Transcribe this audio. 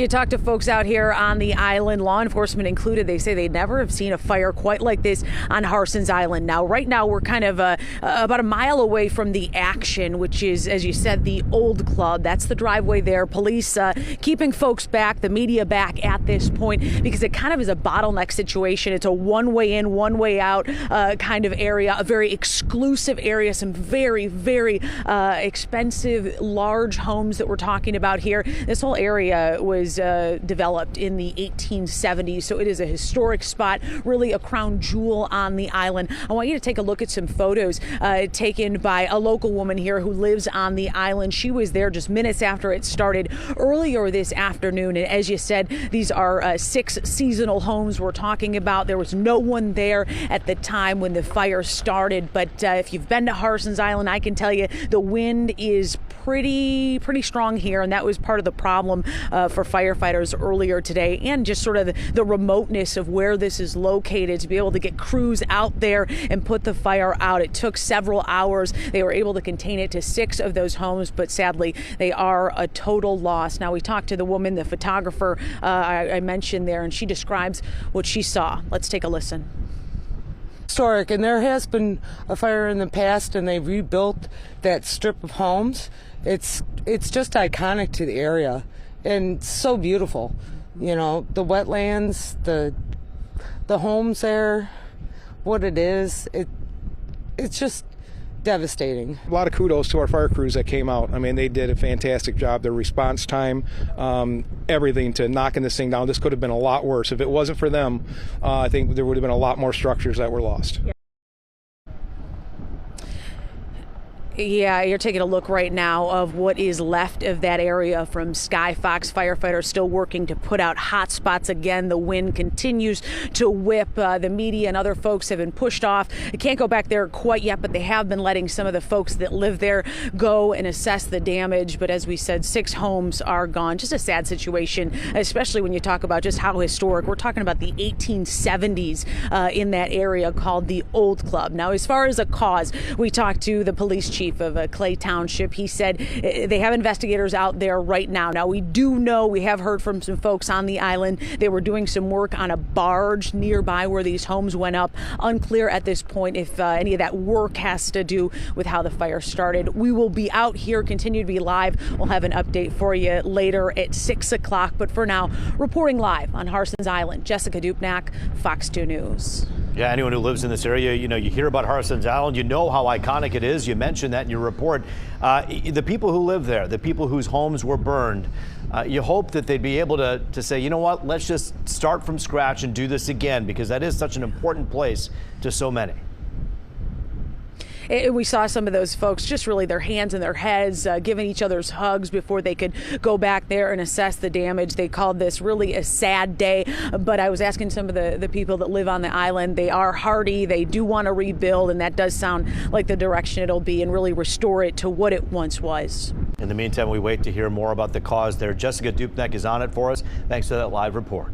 You talk to folks out here on the island, law enforcement included. They say they never have seen a fire quite like this on Harsens Island. Now, right now, we're kind of about a mile away from the action, which is, as you said, the old club. That's the driveway there. Police keeping folks back, the media back at this point, because it kind of is a bottleneck situation. It's a one-way in, one-way out kind of area, a very exclusive area, some very, very expensive, large homes that we're talking about here. This whole area was developed in the 1870s, so it is a historic spot, really a crown jewel on the island. I want you to take a look at some photos taken by a local woman here who lives on the island. She was there just minutes after it started earlier this afternoon, and as you said, these are 6 seasonal homes we're talking about. There was no one there at the time when the fire started, but if you've been to Harsens Island, I can tell you the wind is pretty strong here, and that was part of the problem for firefighters earlier today, and just sort of the remoteness of where this is located to be able to get crews out there and put the fire out. It took several hours. They were able to contain it to 6 of those homes, but sadly they are a total loss. Now, we talked to the woman, the photographer I mentioned there, and she describes what she saw. Let's take a listen. Historic, and there has been a fire in the past, and they rebuilt that strip of homes. It's just iconic to the area and so beautiful. You know, the wetlands, the homes there, what it is, it's just devastating. A lot of kudos to our fire crews that came out. I mean, they did a fantastic job. Their response time, everything to knocking this thing down. This could have been a lot worse. If it wasn't for them, I think there would have been a lot more structures that were lost. Yeah, you're taking a look right now of what is left of that area from Sky Fox. Firefighters still working to put out hot spots again. The wind continues to whip. The media and other folks have been pushed off. They can't go back there quite yet, but they have been letting some of the folks that live there go and assess the damage. But as we said, 6 homes are gone. Just a sad situation, especially when you talk about just how historic. We're talking about the 1870s in that area called the Old Club. Now, as far as a cause, we talked to the police chief of Clair Township. He said they have investigators out there right now. Now, we do know, we have heard from some folks on the island. They were doing some work on a barge nearby where these homes went up. Unclear at this point if any of that work has to do with how the fire started. We will be out here, continue to be live. We'll have an update for you later at 6 o'clock. But for now, reporting live on Harsens Island, Jessica Dupnack, Fox 2 News. Yeah, anyone who lives in this area, you know, you hear about Harsens Island, you know how iconic it is. You mentioned that in your report. The people who live there, the people whose homes were burned, you hope that they'd be able to say, you know what, let's just start from scratch and do this again, because that is such an important place to so many. We saw some of those folks, just really their hands and their heads, giving each other's hugs before they could go back there and assess the damage. They called this really a sad day, but I was asking some of the people that live on the island. They are hardy, they do want to rebuild, and that does sound like the direction it'll be, and really restore it to what it once was. In the meantime, we wait to hear more about the cause there. Jessica Dupnack is on it for us. Thanks for that live report.